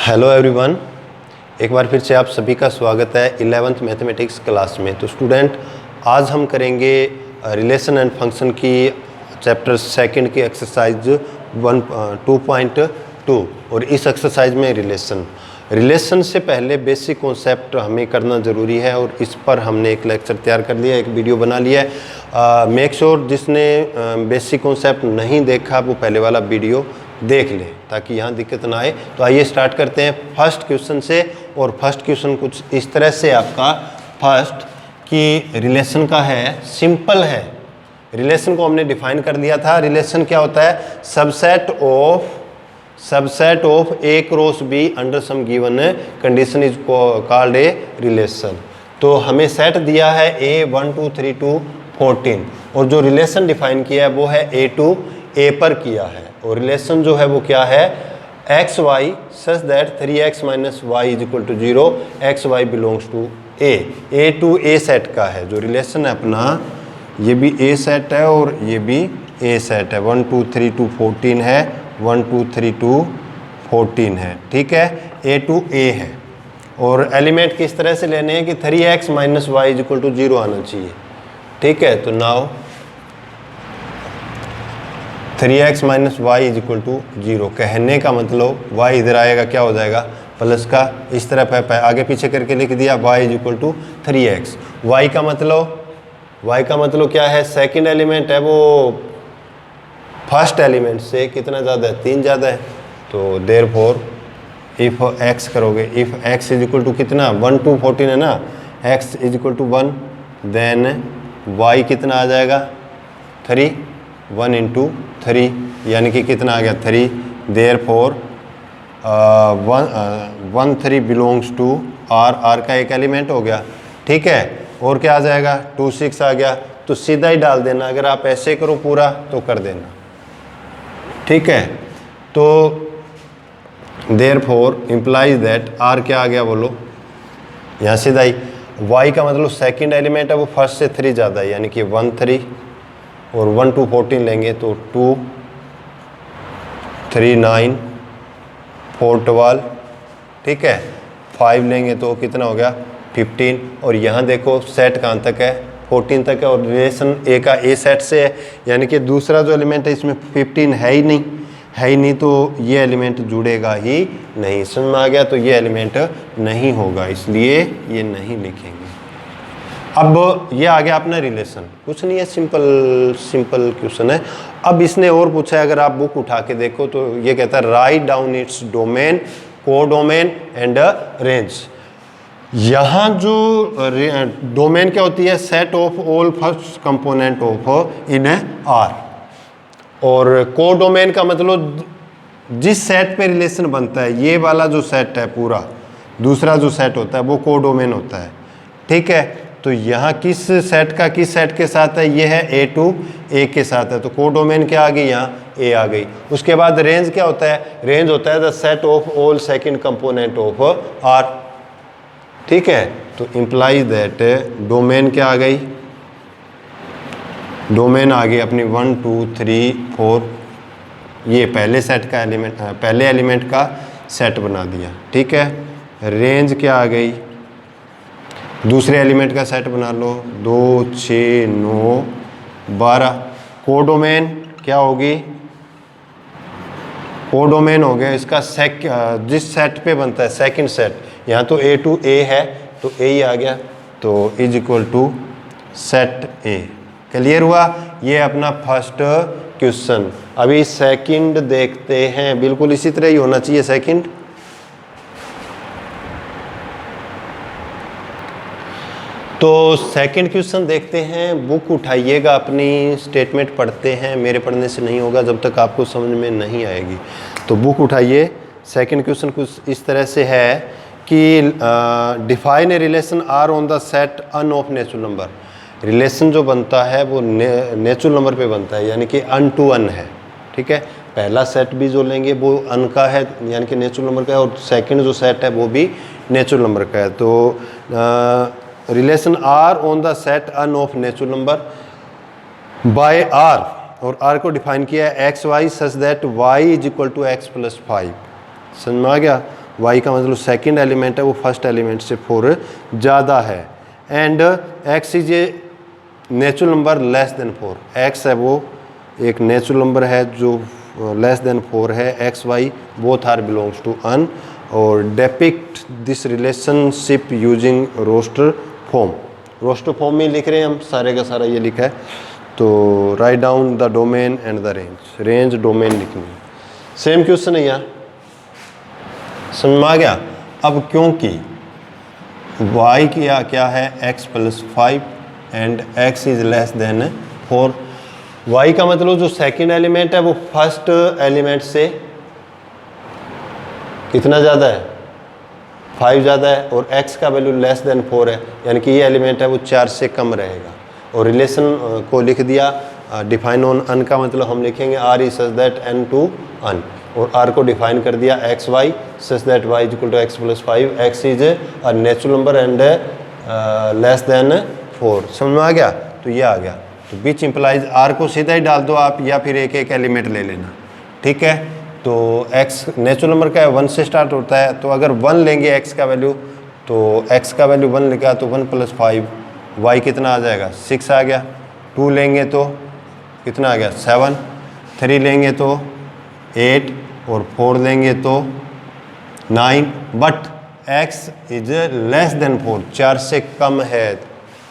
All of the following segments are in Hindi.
हेलो एवरीवन, एक बार फिर से आप सभी का स्वागत है 11th मैथमेटिक्स क्लास में। तो स्टूडेंट, आज हम करेंगे रिलेशन एंड फंक्शन की चैप्टर सेकंड की एक्सरसाइज 2.2 और इस एक्सरसाइज में रिलेशन से पहले बेसिक कॉन्सेप्ट हमें करना ज़रूरी है और इस पर हमने एक लेक्चर तैयार कर लिया, एक वीडियो बना लिया है। मेक श्योर जिसने बेसिक कॉन्सेप्ट नहीं देखा वो पहले वाला वीडियो देख ले ताकि यहाँ दिक्कत ना आए। तो आइए स्टार्ट करते हैं फर्स्ट क्वेश्चन से। और फर्स्ट क्वेश्चन कुछ इस तरह से आपका फर्स्ट कि रिलेशन का है, सिंपल है। रिलेशन को हमने डिफाइन कर दिया था। रिलेशन क्या होता है? Subset of A cross B under some given condition is called a relation. तो हमें सेट दिया है ए 1 2 3 2 14 और जो रिलेशन डिफाइन किया है वो है ए टू ए पर किया है। और रिलेशन जो है वो क्या है? X Y such that 3x minus y is equal to 0, x y belongs to A to A set का है जो रिलेशन है अपना। ये भी ए सेट है और ये भी ए सेट है। 1 2 3 2 14 है, 1 2 3 2 14 है, ठीक है। ए टू ए है और एलिमेंट किस तरह से लेने हैं कि 3x minus y is equal to 0 आना चाहिए, ठीक है। तो now 3x minus y is equal to 0 कहने का मतलब y इधर आएगा, क्या हो जाएगा? प्लस का इस तरफ है, आगे पीछे करके लिख दिया y is equal to 3x। y का मतलब क्या है? सेकंड एलिमेंट है वो फर्स्ट एलिमेंट से कितना ज़्यादा है? 3 ज़्यादा है। तो देयरफॉर इफ़ x करोगे, if x is equal to कितना? 1 2 14 है ना, x is equal to 1, then y कितना आ जाएगा? 3, 1 इंटू 3 यानी कि कितना आ गया? 3। देयरफॉर 1 3 बिलोंग्स टू आर का एक एलिमेंट हो गया, ठीक है। और क्या आ जाएगा? 2 6 आ गया। तो सीधा ही डाल देना, अगर आप ऐसे करो पूरा तो कर देना, ठीक है। तो देयरफॉर इम्प्लाइज दैट आर क्या आ गया बोलो? यहाँ सीधा ही y का मतलब सेकंड एलिमेंट है वो फर्स्ट से 3 ज़्यादा है यानी कि 1 3 और 1 2 14 लेंगे तो 2 3 9 4 12, ठीक है। 5 लेंगे तो कितना हो गया? 15। और यहाँ देखो सेट कहाँ तक है? 14 तक है और रिलेशन ए का ए सेट से है यानी कि दूसरा जो एलिमेंट है इसमें 15 है ही नहीं, तो ये एलिमेंट जुड़ेगा ही नहीं। समझ में आ गया? तो ये एलिमेंट नहीं होगा, इसलिए ये नहीं लिखेंगे। अब ये आ गया अपना रिलेशन, कुछ नहीं है, सिंपल क्वेश्चन है। अब इसने और पूछा है, अगर आप बुक उठा के देखो तो ये कहता है write down its domain, codomain and range. यहाँ जो डोमेन क्या होती है? Set of all first component of in are. और कोडोमेन का मतलब जिस सेट पे रिलेशन बनता है, ये वाला जो सेट है पूरा, दूसरा जो सेट होता है वो कोडोमेन होता है, ठीक है। तो यहाँ किस सेट का किस सेट के साथ है? ये है ए टू ए के साथ है, तो कोडोमेन क्या आ गई? यहाँ ए आ गई। उसके बाद रेंज क्या होता है? रेंज होता है the set of all second component of R, ठीक है। तो इम्प्लाइज दैट डोमेन क्या आ गई? डोमेन आ गई अपनी 1 2 3 4, ये पहले सेट का एलिमेंट, पहले एलिमेंट का सेट बना दिया, ठीक है। रेंज क्या आ गई? दूसरे एलिमेंट का सेट बना लो, 2 6 9 12। कोडोमेन क्या होगी? कोडोमेन हो गया इसका जिस सेट पे बनता है सेकंड सेट। यहाँ तो ए टू ए है तो ए ही आ गया, तो is equal to set A. Clear हुआ? ये अपना फर्स्ट क्वेश्चन। अभी सेकंड देखते हैं, बिल्कुल इसी तरह ही होना चाहिए सेकंड। तो सेकंड क्वेश्चन देखते हैं। बुक उठाइएगा, अपनी स्टेटमेंट पढ़ते हैं। मेरे पढ़ने से नहीं होगा जब तक आपको समझ में नहीं आएगी। तो बुक उठाइए। सेकंड क्वेश्चन कुछ इस तरह से है कि define a relation R on the set N of natural number. Relation जो बनता है वो नेचुरल नंबर पे बनता है यानी कि अन टू अन है, ठीक है। पहला सेट भी जो लेंगे वो अन का है यानी कि नेचुरल नंबर का है, और सेकंड जो सेट है वो भी नेचुरल नंबर का है। तो relation R on the set N of natural number by R, और आर को डिफाइन किया है x Y such that y is equal to x plus 5। समझ में आ गया? वाई का मतलब सेकंड एलिमेंट है वो फर्स्ट एलिमेंट से 4 ज़्यादा है, and x is a natural number less than 4, x है वो एक नेचुरल नंबर है जो लेस देन 4 है, x Y both are belongs to N, और depict this relationship using roster form, roster form में लिख रहे हैं हम, सारे का सारा ये लिखा है। तो write down the domain and the range, range domain लिखनी है। सेम क्वेश्चन है यार, समझ में आ गया। अब क्योंकि y क्या है x plus 5 and x is less than 4, y का मतलब जो सेकंड एलिमेंट है वो फर्स्ट एलिमेंट से कितना ज़्यादा है, 5 ज़्यादा है, और x का वैल्यू लेस देन 4 है, यानी कि ये एलिमेंट है वो 4 से कम रहेगा। और रिलेशन को लिख दिया, डिफाइन ऑन अन का मतलब हम लिखेंगे r is such that n to N, और r को डिफाइन कर दिया X Y such that y is equal to x plus 5, X is a natural number and less than 4। समझ में आ गया। तो ये आ गया, तो बीच इंप्लाइज r को सीधा ही डाल दो आप, या फिर एक एक एलिमेंट ले लेना, ठीक है। तो x नेचुरल नंबर का है 1 से स्टार्ट होता है, तो अगर 1 लेंगे x का वैल्यू, तो x का वैल्यू 1 लिखा तो 1 प्लस 5, y कितना आ जाएगा 6 आ गया, 2 लेंगे तो कितना आ गया 7, 3 लेंगे तो 8, और 4 लेंगे तो 9, but x is less than 4, 4 से कम है,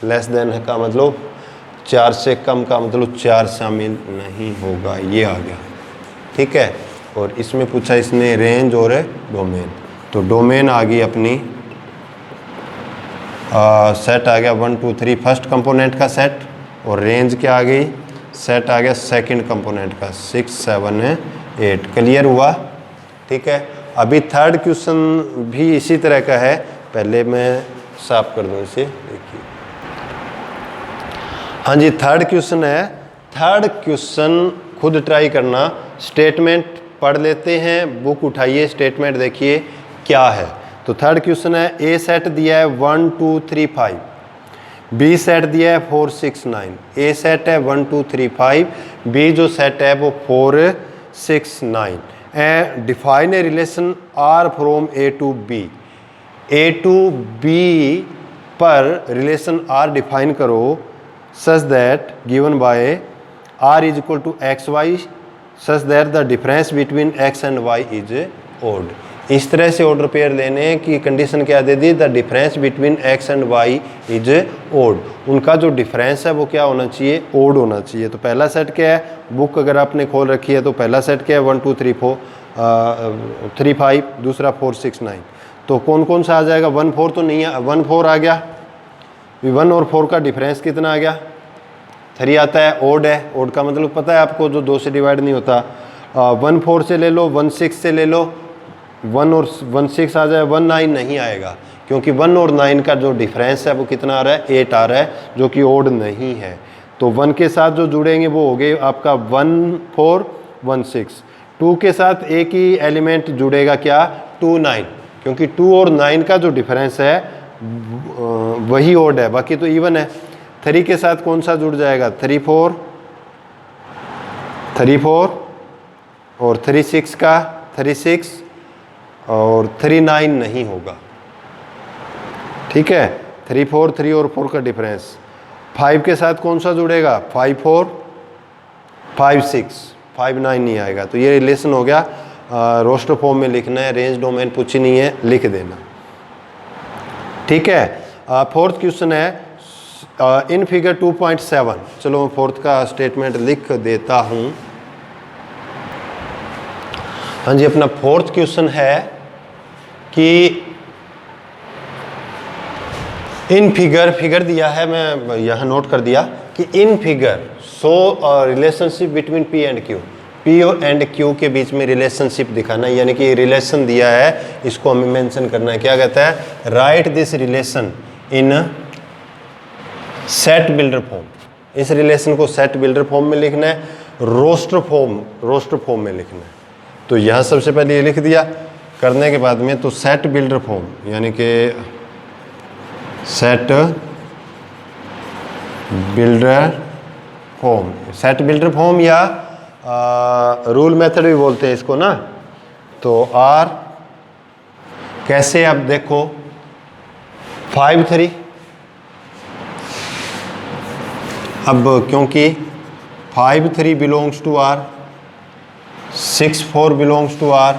लेस देन का मतलब 4 से कम का मतलब 4 शामिल नहीं होगा, ये आ गया, ठीक है। और इसमें पूछा इसने रेंज और डोमेन, तो डोमेन आ गई अपनी सेट आ गया 1 2 3 फर्स्ट कंपोनेंट का सेट, और रेंज क्या आ गई, सेट आ गया सेकंड कंपोनेंट का 6 7 8। क्लियर हुआ, ठीक है। अभी थर्ड क्वेश्चन भी इसी तरह का है, पहले मैं साफ कर दूं इसे, देखिए। हाँ जी, थर्ड क्वेश्चन है। थर्ड क्वेश्चन खुद ट्राई करना, स्टेटमेंट पढ़ लेते हैं, बुक उठाइए, स्टेटमेंट देखिए क्या है। तो थर्ड क्वेश्चन है, ए सेट दिया है 1 2 3 5, बी सेट दिया है 4 6 9, ए सेट है 1 2 3 5, बी जो सेट है वो 4 6 9, and define a relation R from A to B, A to B पर रिलेशन आर डिफाइन करो such that given by R is equal to X Y such that the difference between X and Y is odd. इस तरह से ऑर्डर पेयर लेने की कंडीशन क्या दे दी, the difference between X and Y is odd, उनका जो डिफरेंस है वो क्या होना चाहिए, ओड होना चाहिए। तो पहला सेट क्या है, बुक अगर आपने खोल रखी है तो पहला सेट क्या है 1 2 3 4 3 5, दूसरा 4 6 9, तो कौन कौन सा आ जाएगा, 1 4 तो नहीं है, 1 4 आ गया, 1 और 4 का डिफरेंस कितना आ गया 3 आता है, ओड है, ओड का मतलब पता है आपको, जो 2 से डिवाइड नहीं होता। 1 4 से ले लो, 1 6 से ले लो, 1 और 1 6 आ जाए, 1 9 नहीं आएगा, क्योंकि 1 और 9 का जो डिफरेंस है वो कितना आ रहा है 8 आ रहा है, जो कि ओड नहीं है। तो 1 के साथ जो जुड़ेंगे वो हो गए आपका 1 4 1 6, 2 के साथ एक ही एलिमेंट जुड़ेगा क्या 2 9, क्योंकि 2 और 9 का जो डिफरेंस है वही ओड है, बाकी तो इवन है। 3 के साथ कौन सा जुड़ जाएगा 3 4 और 3 6 का 3 6, और 3 9 नहीं होगा, ठीक है। 3 4 3 और 4 का डिफरेंस। 5 के साथ कौन सा जुड़ेगा 5 4 5 6, 5 9 नहीं आएगा। तो ये रिलेशन हो गया, रोस्टर फॉर्म में लिखना है, रेंज डोमेन पूछी नहीं है, लिख देना, ठीक है। फोर्थ क्वेश्चन है इन फिगर 2.7, चलो मैं फोर्थ का स्टेटमेंट लिख देता हूं। हाँ जी, अपना फोर्थ क्वेश्चन है कि इन फिगर दिया है, मैं यहाँ नोट कर दिया कि in figure show relationship between P and Q, P and Q के बीच में रिलेशनशिप दिखाना, यानी कि रिलेशन दिया है, इसको हमें मेंशन करना है। क्या कहता है, right this relation in set builder form, इस रिलेशन को सेट बिल्डर फॉर्म में लिखना है, रोस्टर फॉर्म में लिखना है। तो यहाँ सबसे पहले ये लिख दिया, करने के बाद में तो सेट बिल्डर फॉर्म, यानी कि सेट बिल्डर फॉर्म या रूल मेथड भी बोलते हैं इसको ना। तो आर कैसे, अब देखो 5 3, अब क्योंकि 5 3 belongs to R, 6 4 belongs to R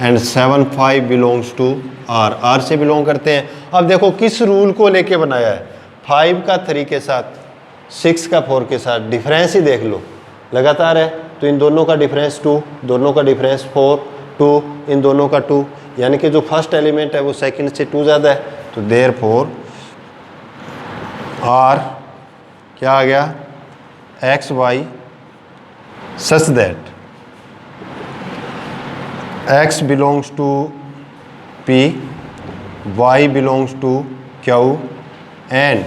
and 7 5 belongs to R, R से बिलोंग करते हैं। अब देखो किस रूल को लेके बनाया है, 5 का 3 के साथ, 6 का 4 के साथ, डिफरेंस ही देख लो लगातार है, तो इन दोनों का डिफरेंस 2, दोनों का डिफरेंस 4 2, इन दोनों का 2, यानी कि जो फर्स्ट एलिमेंट है वो सेकंड से 2 ज़्यादा है, तो देयरफॉर आर क्या आ गया, x Y such that x belongs to P, y belongs to Q and,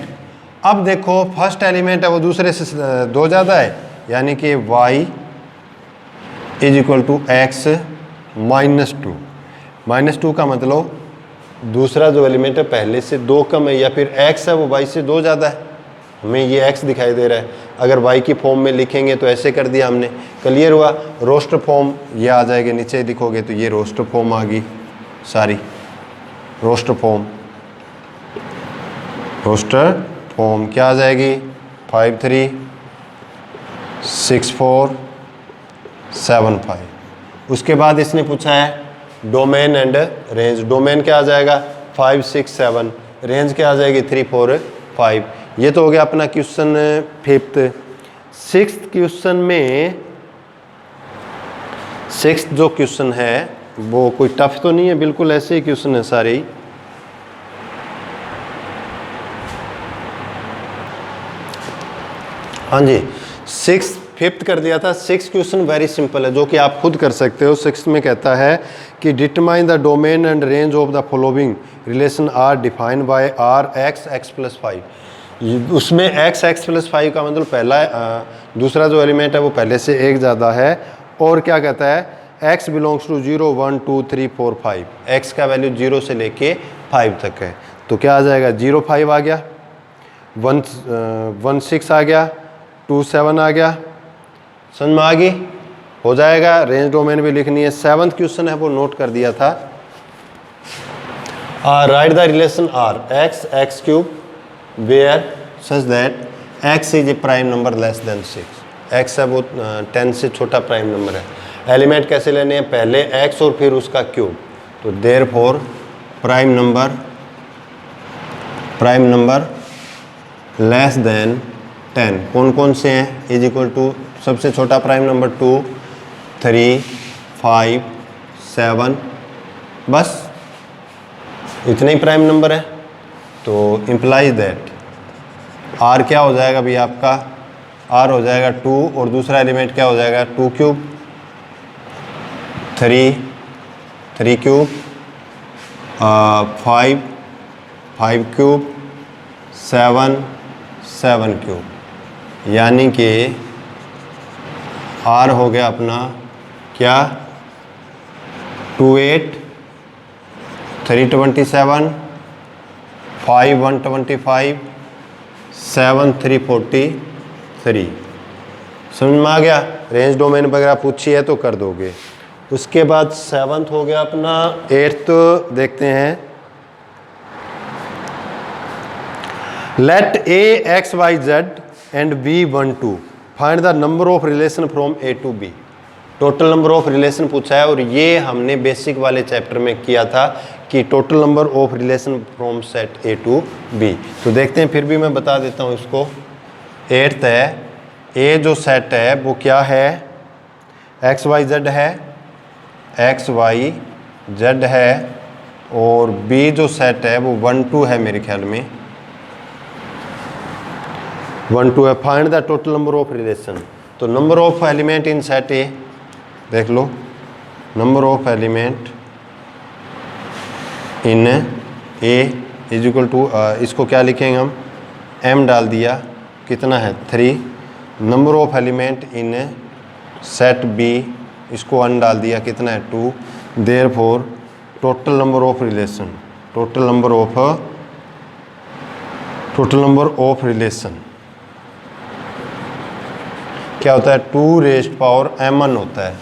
अब देखो फर्स्ट एलिमेंट है वो दूसरे से 2 ज़्यादा है, यानी कि y is equal to x -2, -2 का मतलब दूसरा जो एलिमेंट है पहले से 2 कम है, या फिर x है वो y से 2 ज़्यादा है, हमें ये x दिखाई दे रहा है। अगर y की फॉर्म में लिखेंगे तो ऐसे कर दिया हमने, क्लियर हुआ। रोस्टर फॉर्म ये आ जाएगी, नीचे दिखोगे तो ये रोस्टर फॉर्म आ गई सारी, रोस्टर फॉर्म, रोस्टर फॉर्म क्या आ जाएगी, 5 3 6 4 7 5। उसके बाद इसने पूछा है डोमेन एंड रेंज, डोमेन क्या आ जाएगा 5 6 7, रेंज क्या आ जाएगी 3 4 5। ये तो हो गया अपना क्वेश्चन 5th। 6th क्वेश्चन में, 6th जो क्वेश्चन है वो कोई टफ तो नहीं है, बिल्कुल ऐसे ही क्वेश्चन है सारे ही। हाँ जी, 6th 5th कर दिया था। 6th क्वेश्चन वेरी सिंपल है, जो कि आप खुद कर सकते हो। 6th में कहता है कि determine the domain and range of the following relation R defined by R x x plus 5। उसमें एक्स एक्स प्लस 5 का मतलब पहला दूसरा जो एलिमेंट है वो पहले से 1 ज़्यादा है, और क्या कहता है एक्स बिलोंग्स टू 0 1 2 3 4 5, एक्स का वैल्यू 0 से लेके 5 तक है, तो क्या आ जाएगा 0 5 आ गया, 1 6 आ गया, 2 7 आ गया, समझ में आ गई, हो जाएगा। रेंज डोमेन भी लिखनी है। 7th क्वेश्चन है वो नोट कर दिया था, write the relation R x x cube where such that x is a prime number less than 6। X है वो 10 से छोटा प्राइम नंबर है। एलिमेंट कैसे लेने हैं, पहले एक्स और फिर उसका क्यूब, तो therefore prime number less then 10 कौन कौन से हैं, इज इक्वल टू सबसे छोटा प्राइम नंबर 2 3 5 7, बस इतने ही प्राइम नंबर है। तो इम्प्लाइज दैट आर क्या हो जाएगा भाई आपका, आर हो जाएगा 2 और दूसरा एलिमेंट क्या हो जाएगा 2 क्यूब 3 क्यूब 5 क्यूब 7 क्यूब, यानी कि आर हो गया अपना क्या 2 8 3 27 5 125 7 3 43। समझ में आ गया। रेंज डोमेन वगैरह पूछी है तो कर दोगे। उसके बाद 7th हो गया अपना। 8th देखते हैं, let A x y z and B 1 2 find the number of relation from A to B. Total number of relation पूछा है, और ये हमने बेसिक वाले चैप्टर में किया था कि total number of relation from set A to B. तो देखते हैं, फिर भी मैं बता देता हूँ इसको। 8th है, ए जो सेट है वो क्या है, एक्स वाई जेड है, एक्स वाई जेड है, और बी जो सेट है वो 1 2 है, मेरे ख्याल में 1 2 है। Find the total number of relation. तो number of element in set A देख लो, number of element in A is equal to, इसको क्या लिखेंगे हम, m डाल दिया, कितना है 3। Number of element in set B, इसको 1 डाल दिया, कितना है 2। Therefore total number of relation, total number of relation क्या होता है, 2 रेज़्ड पावर m1 होता है।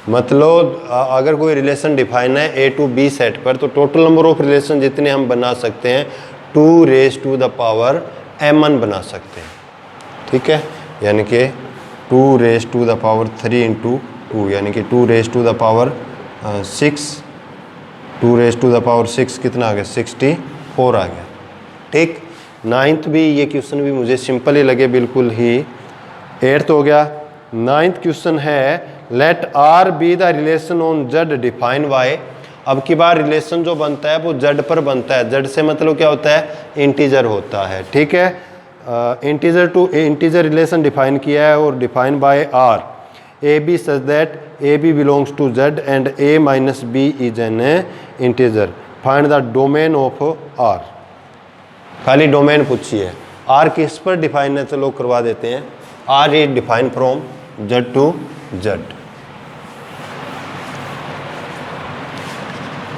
मतलब अगर कोई रिलेशन डिफाइन है ए टू बी सेट पर, तो टोटल नंबर ऑफ रिलेशन जितने हम बना सकते हैं 2 raise to the power m1 बना सकते हैं। ठीक है, यानी कि 2 raise to the power 3 into 2, यानी कि 2 raise to the power 6, 2 raise to the power 6 कितना आ गया, 64 आ गया। ठीक, 9th भी, ये क्वेश्चन भी मुझे सिंपल ही लगे बिल्कुल ही। 8th हो गया। 9th क्वेश्चन है let R be the relation on Z define Y. अब की बार रिलेशन जो बनता है वो जेड पर बनता है। जेड से मतलब क्या होता है, इंटीजर होता है। ठीक है, integer to integer relation define किया है और define by R A B such that A B belongs to Z and A minus B is an integer. Find the domain of R. खाली डोमेन पूछी है। आर किस पर डिफाइन है, चलो करवा देते हैं। R is define from Z to Z.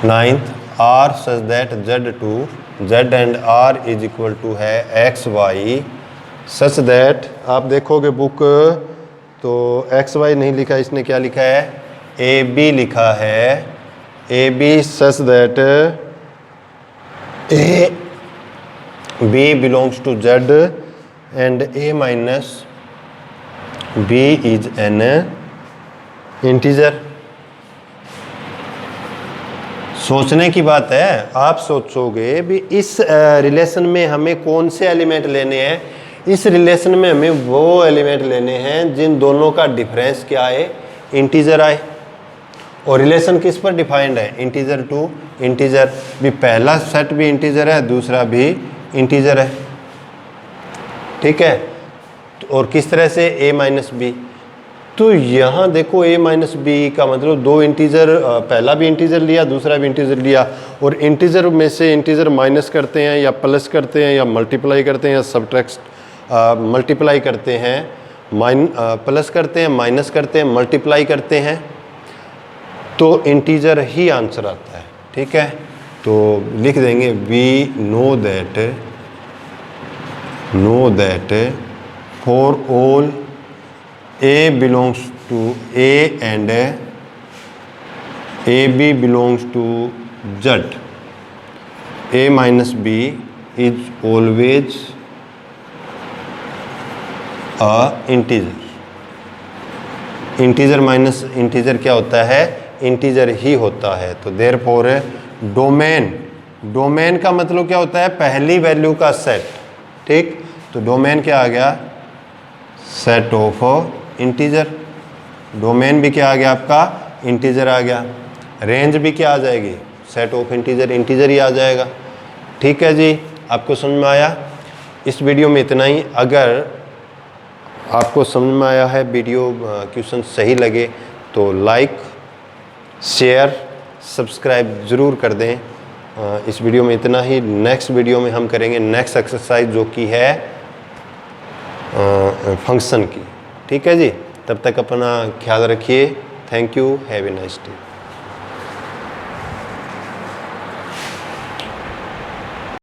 9th R such that Z to Z and R is equal to है एक्स वाई सच दैट, आप देखोगे बुक तो एक्स वाई नहीं लिखा, इसने क्या लिखा है, ए बी लिखा है। A B such that A B belongs to Z and A minus B is an integer. सोचने की बात है। आप सोचोगे भी इस रिलेशन में हमें कौन से एलिमेंट लेने हैं। इस रिलेशन में हमें वो एलिमेंट लेने हैं जिन दोनों का डिफरेंस क्या आए, इंटीजर आए। और रिलेशन किस पर डिफाइंड है, इंटीजर टू इंटीजर। भी पहला सेट भी इंटीजर है, दूसरा भी इंटीजर है। ठीक है, और किस तरह से a माइनस बी। तो यहाँ देखो a माइनस बी का मतलब दो इंटीजर, पहला भी इंटीजर लिया, दूसरा भी इंटीजर लिया, और इंटीजर में से इंटीजर माइनस करते हैं या प्लस करते हैं या मल्टीप्लाई करते हैं या सब्ट्रैक्ट मल्टीप्लाई करते हैं, प्लस करते हैं, माइनस करते हैं, मल्टीप्लाई करते हैं, तो इंटीजर ही आंसर आता है। ठीक है, तो लिख देंगे we know that for all A belongs to A and AB belongs to Z, A minus B is always a integer। Integer minus integer क्या होता है, इंटीजर ही होता है। तो देयरफॉर डोमेन का मतलब क्या होता है, पहली वैल्यू का सेट। ठीक, तो डोमेन क्या आ गया, सेट ऑफ इंटीजर। डोमेन भी क्या आ गया आपका, इंटीजर आ गया। रेंज भी क्या आ जाएगी, सेट ऑफ इंटीजर, इंटीजर ही आ जाएगा। ठीक है जी, आपको समझ में आया। इस वीडियो में इतना ही। अगर आपको समझ में आया है, वीडियो क्वेश्चन सही लगे तो लाइक शेयर सब्सक्राइब ज़रूर कर दें। इस वीडियो में इतना ही। नेक्स्ट वीडियो में हम करेंगे नेक्स्ट एक्सरसाइज जो कि है फंक्शन की। ठीक है जी, तब तक अपना ख्याल रखिए। Thank you, have a nice day.